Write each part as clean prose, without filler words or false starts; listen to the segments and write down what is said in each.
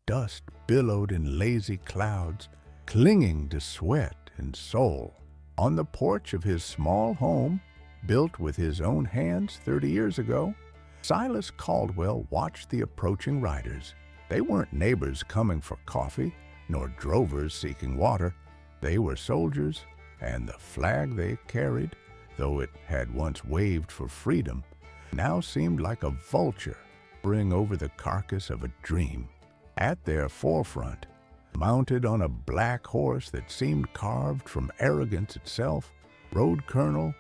dust billowed in lazy clouds, clinging to sweat and soul. On the porch of his small home, built with his own hands 30 years ago, Silas Caldwell watched the approaching riders. They weren't neighbors coming for coffee, nor drovers seeking water. They were soldiers, and the flag they carried, though it had once waved for freedom, now seemed like a vulture hovering over the carcass of a dream. At their forefront, mounted on a black horse that seemed carved from arrogance itself, rode Colonel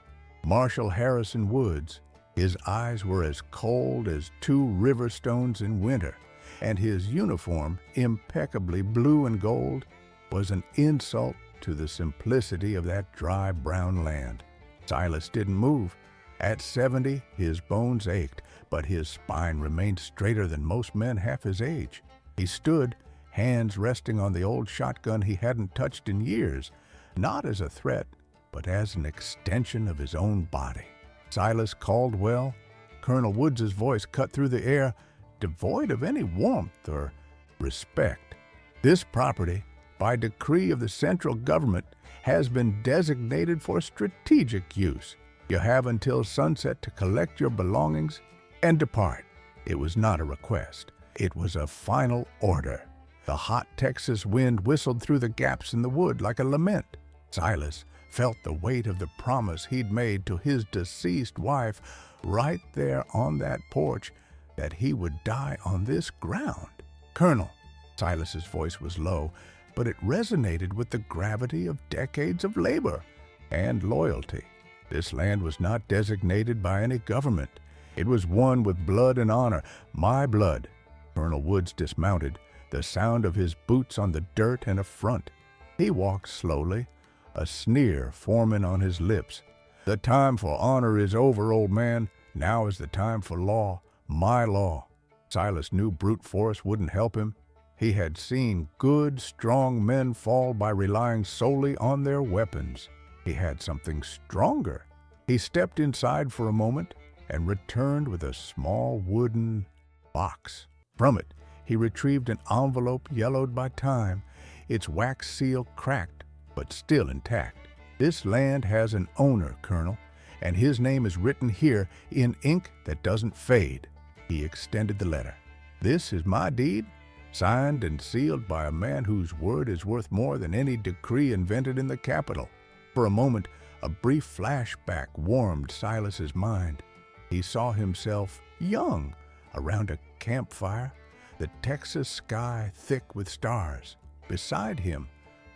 Marshall Harrison Woods. His eyes were as cold as two river stones in winter, and his uniform, impeccably blue and gold, was an insult to the simplicity of that dry brown land. Silas didn't move. At 70, his bones ached, but his spine remained straighter than most men half his age. He stood, hands resting on the old shotgun he hadn't touched in years, not as a threat, but as an extension of his own body. Silas Caldwell, Colonel Woods's voice cut through the air, devoid of any warmth or respect. This property, by decree of the central government, has been designated for strategic use. You have until sunset to collect your belongings and depart. It was not a request. It was a final order. The hot Texas wind whistled through the gaps in the wood like a lament. Silas felt the weight of the promise he'd made to his deceased wife right there on that porch, that he would die on this ground. "Colonel," Silas's voice was low, but it resonated with the gravity of decades of labor and loyalty. This land was not designated by any government. It was won with blood and honor, my blood. Colonel Woods dismounted, the sound of his boots on the dirt and affront. He walked slowly, a sneer forming on his lips. "The time for honor is over, old man. Now is the time for law, my law." Silas knew brute force wouldn't help him. He had seen good, strong men fall by relying solely on their weapons. He had something stronger. He stepped inside for a moment and returned with a small wooden box. From it, he retrieved an envelope yellowed by time, its wax seal cracked, but still intact. "This land has an owner, Colonel, and his name is written here in ink that doesn't fade." He extended the letter. "This is my deed, signed and sealed by a man whose word is worth more than any decree invented in the Capitol." For a moment, a brief flashback warmed Silas's mind. He saw himself young around a campfire, the Texas sky thick with stars. Beside him,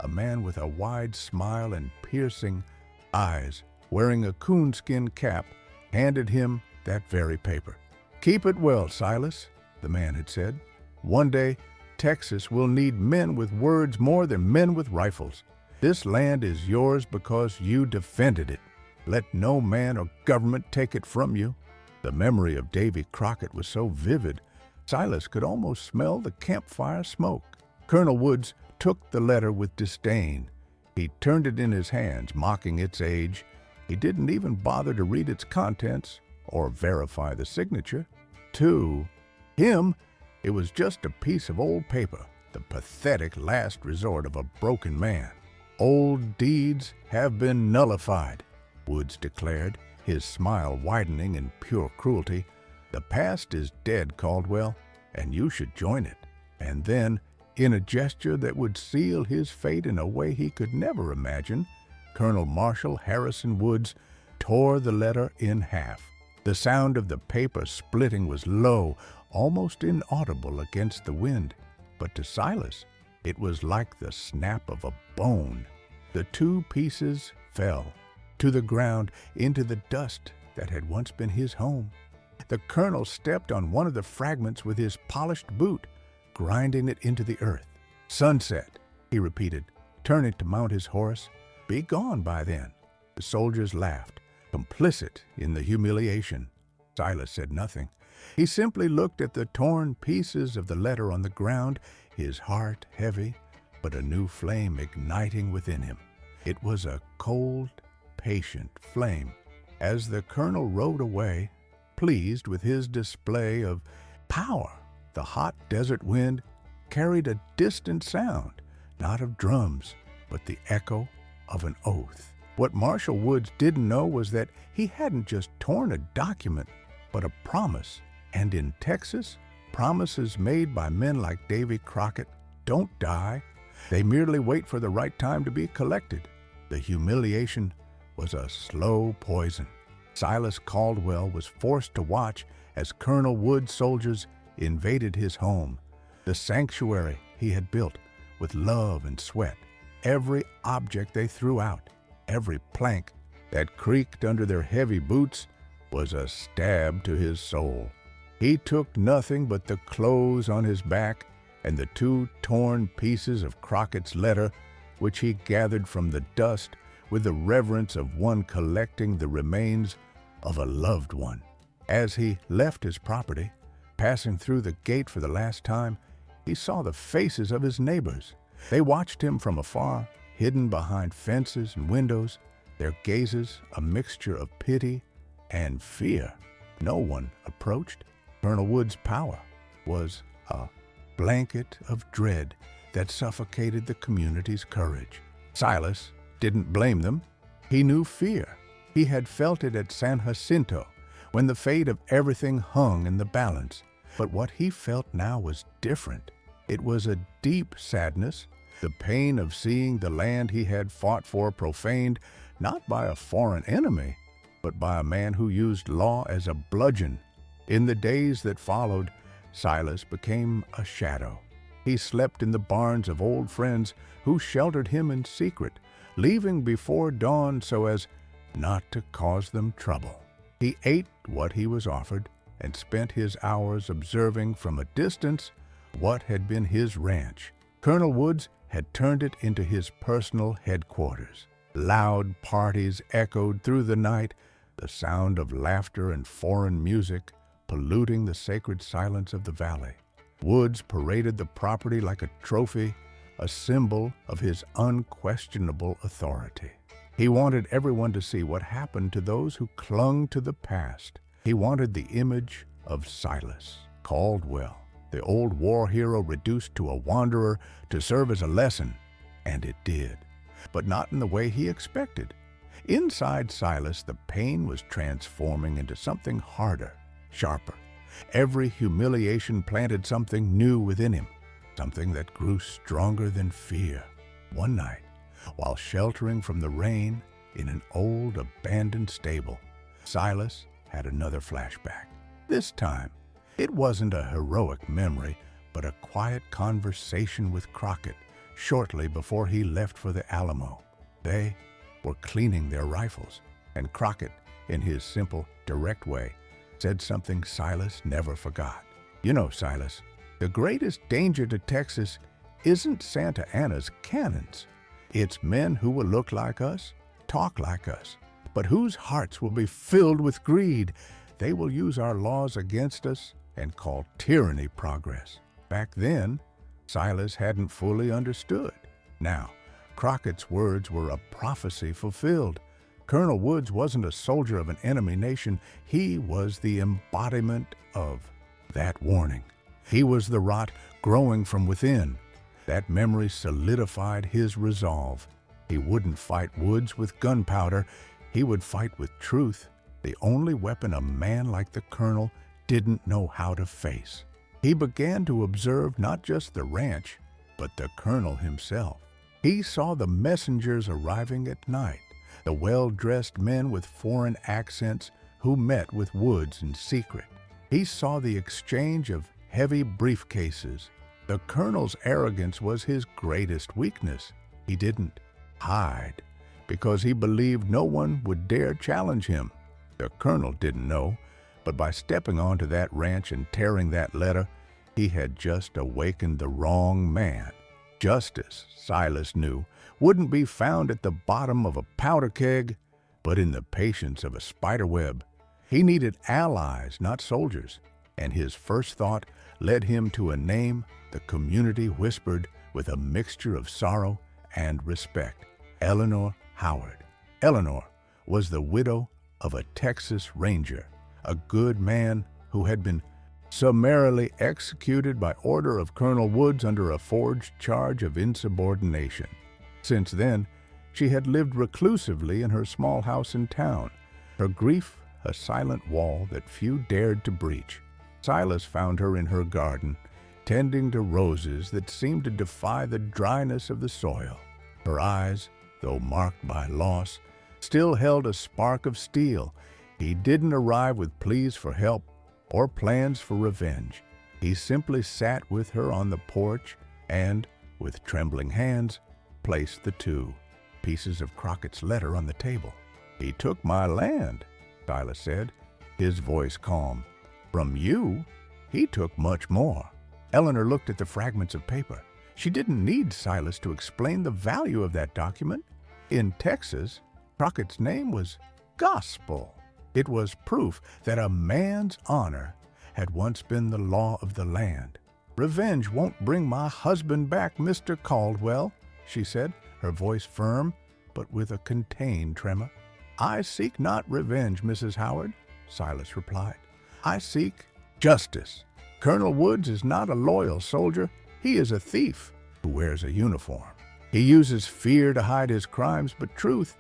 a man with a wide smile and piercing eyes, wearing a coonskin cap, handed him that very paper. "Keep it well, Silas," the man had said. "One day, Texas will need men with words more than men with rifles. This land is yours because you defended it. Let no man or government take it from you." The memory of Davy Crockett was so vivid, Silas could almost smell the campfire smoke. Colonel Woods took the letter with disdain. He turned it in his hands, mocking its age. He didn't even bother to read its contents or verify the signature. To him, it was just a piece of old paper, the pathetic last resort of a broken man. "Old deeds have been nullified," Woods declared, his smile widening in pure cruelty. "The past is dead, Caldwell, and you should join it." And then, in a gesture that would seal his fate in a way he could never imagine, Colonel Marshall Harrison Woods tore the letter in half. The sound of the paper splitting was low, almost inaudible against the wind, but to Silas, it was like the snap of a bone. The two pieces fell to the ground, into the dust that had once been his home. The colonel stepped on one of the fragments with his polished boot, grinding it into the earth. "Sunset," he repeated, turning to mount his horse. "Be gone by then." The soldiers laughed, complicit in the humiliation. Silas said nothing. He simply looked at the torn pieces of the letter on the ground, his heart heavy, but a new flame igniting within him. It was a cold, patient flame. As the colonel rode away, pleased with his display of power, the hot desert wind carried a distant sound, not of drums, but the echo of an oath. What Marshall Woods didn't know was that he hadn't just torn a document, but a promise. And in Texas, promises made by men like Davy Crockett don't die. They merely wait for the right time to be collected. The humiliation was a slow poison. Silas Caldwell was forced to watch as Colonel Wood's soldiers invaded his home, the sanctuary he had built with love and sweat. Every object they threw out, every plank that creaked under their heavy boots, was a stab to his soul. He took nothing but the clothes on his back and the 2 torn pieces of Crockett's letter, which he gathered from the dust with the reverence of one collecting the remains of a loved one. As he left his property, passing through the gate for the last time, he saw the faces of his neighbors. They watched him from afar, hidden behind fences and windows, their gazes a mixture of pity and fear. No one approached. Colonel Wood's power was a blanket of dread that suffocated the community's courage. Silas didn't blame them. He knew fear. He had felt it at San Jacinto, when the fate of everything hung in the balance. But what he felt now was different. It was a deep sadness, the pain of seeing the land he had fought for profaned, not by a foreign enemy, but by a man who used law as a bludgeon. In the days that followed, Silas became a shadow. He slept in the barns of old friends who sheltered him in secret, leaving before dawn so as not to cause them trouble. He ate what he was offered and spent his hours observing from a distance what had been his ranch. Colonel Woods had turned it into his personal headquarters. Loud parties echoed through the night, the sound of laughter and foreign music polluting the sacred silence of the valley. Woods paraded the property like a trophy, a symbol of his unquestionable authority. He wanted everyone to see what happened to those who clung to the past. He wanted the image of Silas Caldwell, the old war hero reduced to a wanderer, to serve as a lesson, and it did, but not in the way he expected. Inside Silas, the pain was transforming into something harder, sharper. Every humiliation planted something new within him, something that grew stronger than fear. One night, while sheltering from the rain in an old abandoned stable, Silas had another flashback. This time, it wasn't a heroic memory, but a quiet conversation with Crockett shortly before he left for the Alamo. They were cleaning their rifles, and Crockett, in his simple, direct way, said something Silas never forgot. "You know, Silas, the greatest danger to Texas isn't Santa Anna's cannons. It's men who will look like us, talk like us, but whose hearts will be filled with greed. They will use our laws against us and call tyranny progress." Back then, Silas hadn't fully understood. Now, Crockett's words were a prophecy fulfilled. Colonel Woods wasn't a soldier of an enemy nation. He was the embodiment of that warning. He was the rot growing from within. That memory solidified his resolve. He wouldn't fight Woods with gunpowder. He would fight with truth, the only weapon a man like the colonel didn't know how to face. He began to observe not just the ranch, but the colonel himself. He saw the messengers arriving at night, the well-dressed men with foreign accents who met with Woods in secret. He saw the exchange of heavy briefcases. The colonel's arrogance was his greatest weakness. He didn't hide because he believed no one would dare challenge him. The colonel didn't know, but by stepping onto that ranch and tearing that letter, he had just awakened the wrong man. Justice, Silas knew, wouldn't be found at the bottom of a powder keg, but in the patience of a spider web. He needed allies, not soldiers, and his first thought led him to a name the community whispered with a mixture of sorrow and respect: Eleanor Howard. Eleanor was the widow of a Texas Ranger, a good man who had been summarily executed by order of Colonel Woods under a forged charge of insubordination. Since then, she had lived reclusively in her small house in town, her grief a silent wall that few dared to breach. Silas found her in her garden, tending to roses that seemed to defy the dryness of the soil. Her eyes, though marked by loss, still held a spark of steel. He didn't arrive with pleas for help or plans for revenge. He simply sat with her on the porch and, with trembling hands, placed the 2 pieces of Crockett's letter on the table. "He took my land," Silas said, his voice calm. "From you, he took much more." Eleanor looked at the fragments of paper. She didn't need Silas to explain the value of that document. In Texas, Crockett's name was gospel. It was proof that a man's honor had once been the law of the land. "Revenge won't bring my husband back, Mr. Caldwell," she said, her voice firm, but with a contained tremor. "I seek not revenge, Mrs. Howard," Silas replied. "I seek justice. Colonel Woods is not a loyal soldier. He is a thief who wears a uniform. He uses fear to hide his crimes, but truth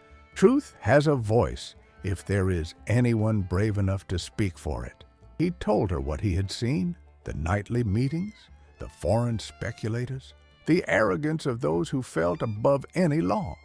has a voice if there is anyone brave enough to speak for it." He told her what he had seen, the nightly meetings, the foreign speculators, the arrogance of those who felt above any law.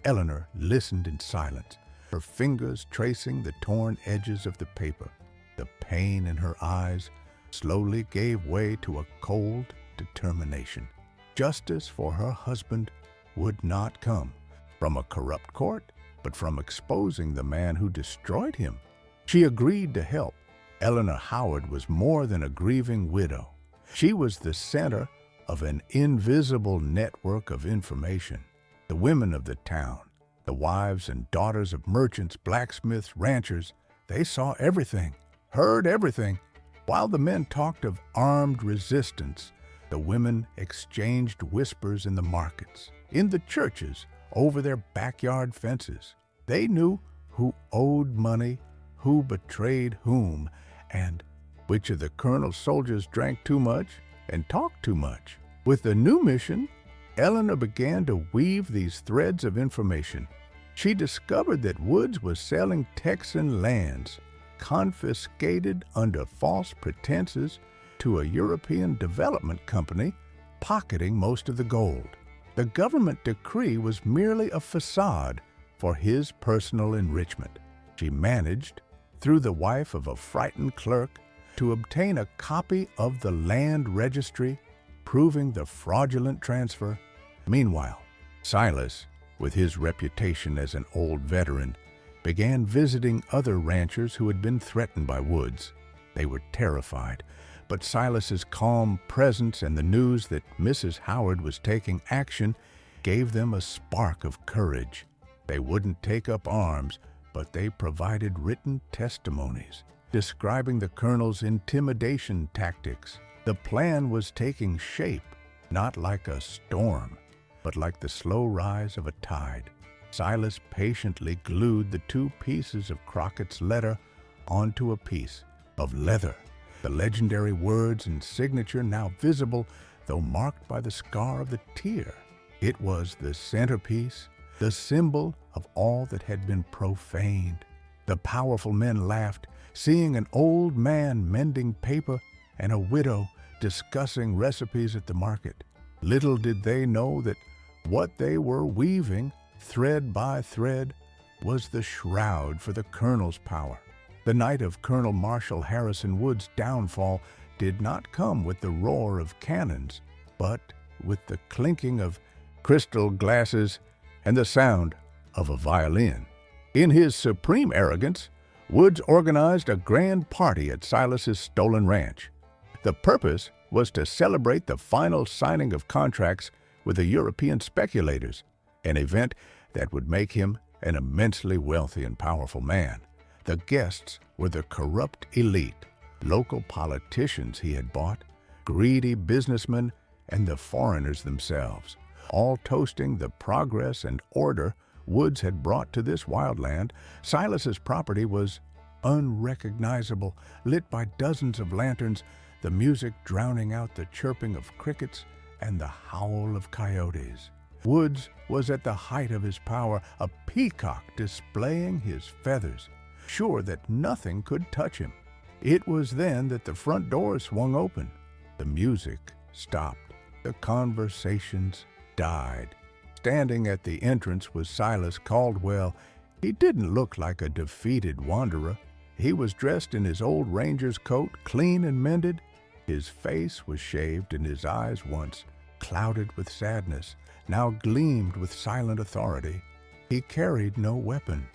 Eleanor listened in silence, her fingers tracing the torn edges of the paper. The pain in her eyes slowly gave way to a cold determination. Justice for her husband would not come from a corrupt court, but from exposing the man who destroyed him. She agreed to help. Eleanor Howard was more than a grieving widow. She was the center of an invisible network of information. The women of the town, the wives and daughters of merchants, blacksmiths, ranchers, they saw everything, heard everything. While the men talked of armed resistance, the women exchanged whispers in the markets, in the churches, over their backyard fences. They knew who owed money, who betrayed whom, and which of the colonel's soldiers drank too much and talked too much. With the new mission, Eleanor began to weave these threads of information. She discovered that Woods was selling Texan lands, confiscated under false pretenses, to a European development company, pocketing most of the gold. The government decree was merely a facade for his personal enrichment. She managed, through the wife of a frightened clerk, to obtain a copy of the land registry, proving the fraudulent transfer. Meanwhile, Silas, with his reputation as an old veteran, began visiting other ranchers who had been threatened by Woods. They were terrified, but Silas's calm presence and the news that Mrs. Howard was taking action gave them a spark of courage. They wouldn't take up arms, but they provided written testimonies describing the colonel's intimidation tactics. The plan was taking shape, not like a storm, but like the slow rise of a tide. Silas patiently glued the 2 pieces of Crockett's letter onto a piece of leather, the legendary words and signature now visible, though marked by the scar of the tear. It was the centerpiece, the symbol of all that had been profaned. The powerful men laughed, seeing an old man mending paper and a widow discussing recipes at the market. Little did they know that what they were weaving, thread by thread, was the shroud for the colonel's power. The night of Colonel Marshall Harrison Wood's downfall did not come with the roar of cannons, but with the clinking of crystal glasses and the sound of a violin. In his supreme arrogance, Woods organized a grand party at Silas's stolen ranch. The purpose was to celebrate the final signing of contracts with the European speculators, an event that would make him an immensely wealthy and powerful man. The guests were the corrupt elite, local politicians he had bought, greedy businessmen, and the foreigners themselves, all toasting the progress and order Woods had brought to this wild land. Silas's property was unrecognizable, lit by dozens of lanterns, the music drowning out the chirping of crickets and the howl of coyotes. Woods was at the height of his power, a peacock displaying his feathers, sure that nothing could touch him. It was then that the front door swung open. The music stopped. The conversations died. Standing at the entrance was Silas Caldwell. He didn't look like a defeated wanderer. He was dressed in his old ranger's coat, clean and mended. His face was shaved, and his eyes, once clouded with sadness, now gleamed with silent authority. He carried no weapon.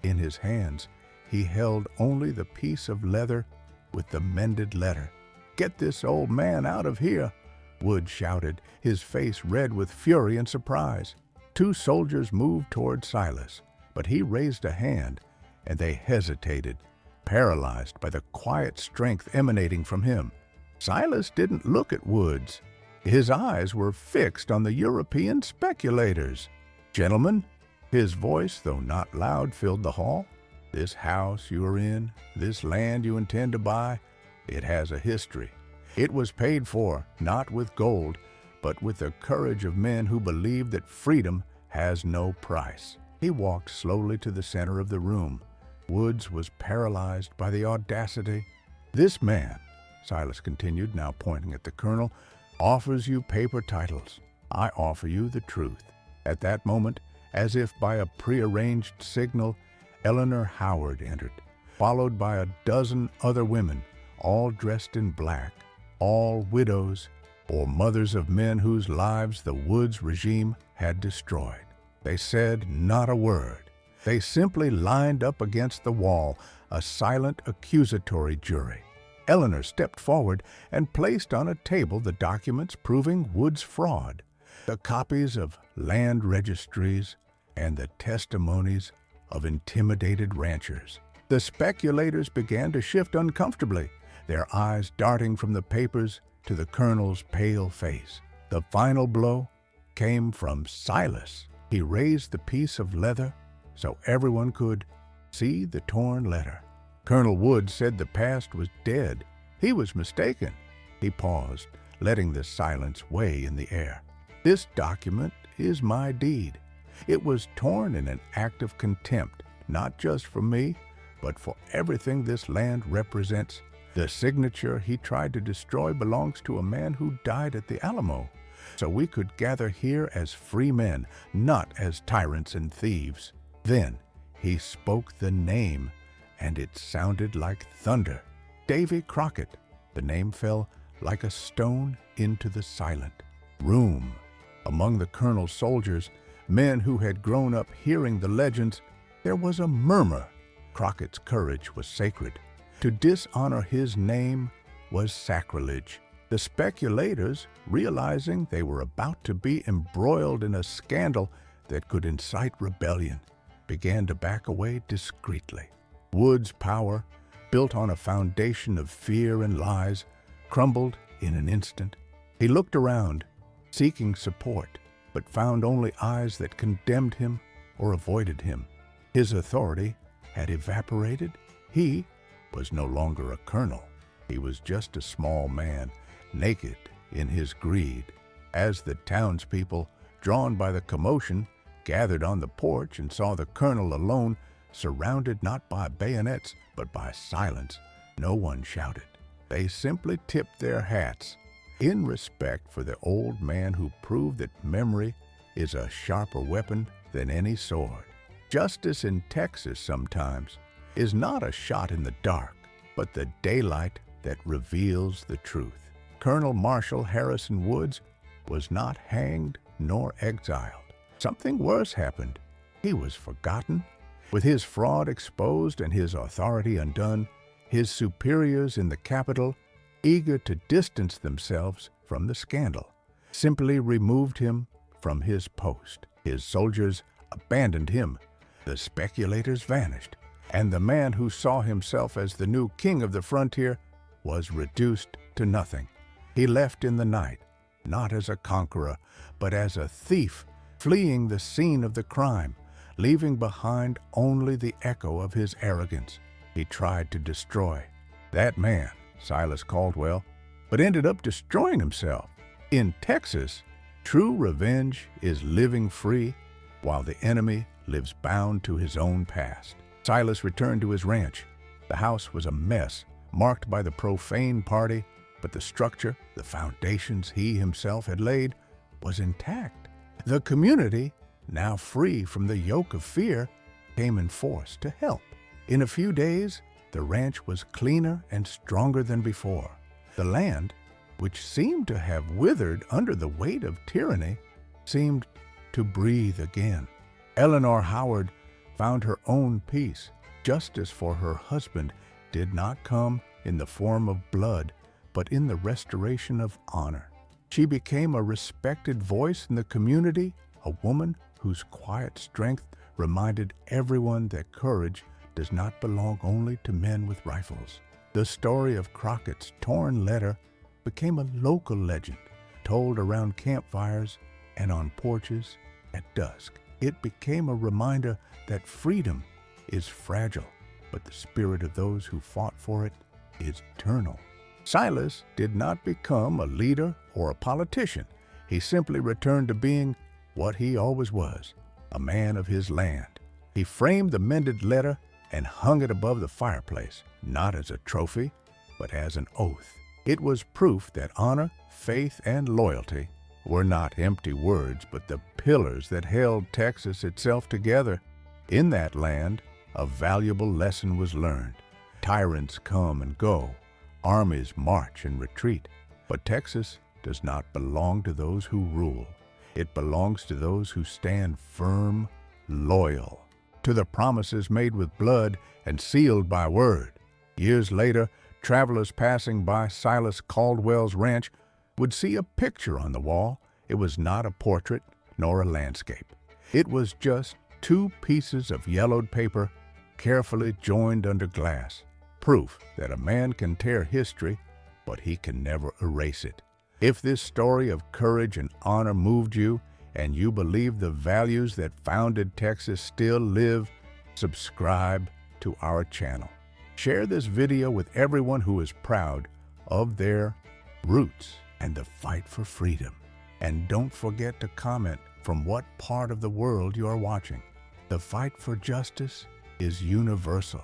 In his hands he held only the piece of leather with the mended letter. "Get this old man out of here," Wood shouted, his face red with fury and surprise. Two soldiers moved toward Silas, but he raised a hand, and they hesitated, paralyzed by the quiet strength emanating from him. Silas didn't look at Woods. His eyes were fixed on the European speculators. "Gentlemen," his voice, though not loud, filled the hall, "this house you are in, this land you intend to buy, it has a history. It was paid for, not with gold, but with the courage of men who believe that freedom has no price." He walked slowly to the center of the room. Woods was paralyzed by the audacity. "This man," Silas continued, now pointing at the colonel, "offers you paper titles. I offer you the truth." At that moment, as if by a prearranged signal, Eleanor Howard entered, followed by a dozen other women, all dressed in black, all widows or mothers of men whose lives the Woods regime had destroyed. They said not a word. They simply lined up against the wall, a silent accusatory jury. Eleanor stepped forward and placed on a table the documents proving Wood's fraud, the copies of land registries and the testimonies of intimidated ranchers. The speculators began to shift uncomfortably, their eyes darting from the papers to the colonel's pale face. The final blow came from Silas. He raised the piece of leather so everyone could see the torn letter. Colonel Wood said the past was dead. He was mistaken. He paused, letting the silence weigh in the air. "This document is my deed. It was torn in an act of contempt, not just for me, but for everything this land represents. The signature he tried to destroy belongs to a man who died at the Alamo, so we could gather here as free men, not as tyrants and thieves." Then he spoke the name, and it sounded like thunder. Davy Crockett. The name fell like a stone into the silent room. Among the colonel's soldiers, men who had grown up hearing the legends, there was a murmur. Crockett's courage was sacred. To dishonor his name was sacrilege. The speculators, realizing they were about to be embroiled in a scandal that could incite rebellion, began to back away discreetly. Wood's power, built on a foundation of fear and lies, crumbled in an instant. He looked around, seeking support, but found only eyes that condemned him or avoided him. His authority had evaporated. He was no longer a colonel. He was just a small man, naked in his greed. As the townspeople, drawn by the commotion, gathered on the porch and saw the colonel alone, surrounded not by bayonets but by silence, no one shouted. They simply tipped their hats in respect for the old man who proved that memory is a sharper weapon than any sword. Justice in Texas sometimes is not a shot in the dark, but the daylight that reveals the truth. Colonel Marshall Harrison Woods was not hanged nor exiled. Something worse happened. He was forgotten. With his fraud exposed and his authority undone, his superiors in the capital, eager to distance themselves from the scandal, simply removed him from his post. His soldiers abandoned him. The speculators vanished, and the man who saw himself as the new king of the frontier was reduced to nothing. He left in the night, not as a conqueror, but as a thief, fleeing the scene of the crime, leaving behind only the echo of his arrogance. He tried to destroy. That man, Silas Caldwell, but ended up destroying himself. In Texas, true revenge is living free, while the enemy lives bound to his own past. Silas returned to his ranch. The house was a mess, marked by the profane party, but the structure, the foundations he himself had laid, was intact. The community, now free from the yoke of fear, came in force to help. In a few days, the ranch was cleaner and stronger than before. The land, which seemed to have withered under the weight of tyranny, seemed to breathe again. Eleanor Howard found her own peace. Justice for her husband did not come in the form of blood, but in the restoration of honor. She became a respected voice in the community, a woman whose quiet strength reminded everyone that courage does not belong only to men with rifles. The story of Crockett's torn letter became a local legend, told around campfires and on porches at dusk. It became a reminder that freedom is fragile, but the spirit of those who fought for it is eternal. Silas did not become a leader or a politician. He simply returned to being what he always was, a man of his land. He framed the mended letter and hung it above the fireplace, not as a trophy, but as an oath. It was proof that honor, faith, and loyalty were not empty words, but the pillars that held Texas itself together. In that land, a valuable lesson was learned. Tyrants come and go, armies march and retreat, but Texas does not belong to those who rule. It belongs to those who stand firm, loyal, to the promises made with blood and sealed by word. Years later, travelers passing by Silas Caldwell's ranch would see a picture on the wall. It was not a portrait nor a landscape. It was just two pieces of yellowed paper carefully joined under glass, proof that a man can tear history, but he can never erase it. If this story of courage and honor moved you, and you believe the values that founded Texas still live, subscribe to our channel. Share this video with everyone who is proud of their roots and the fight for freedom. And don't forget to comment from what part of the world you are watching. The fight for justice is universal.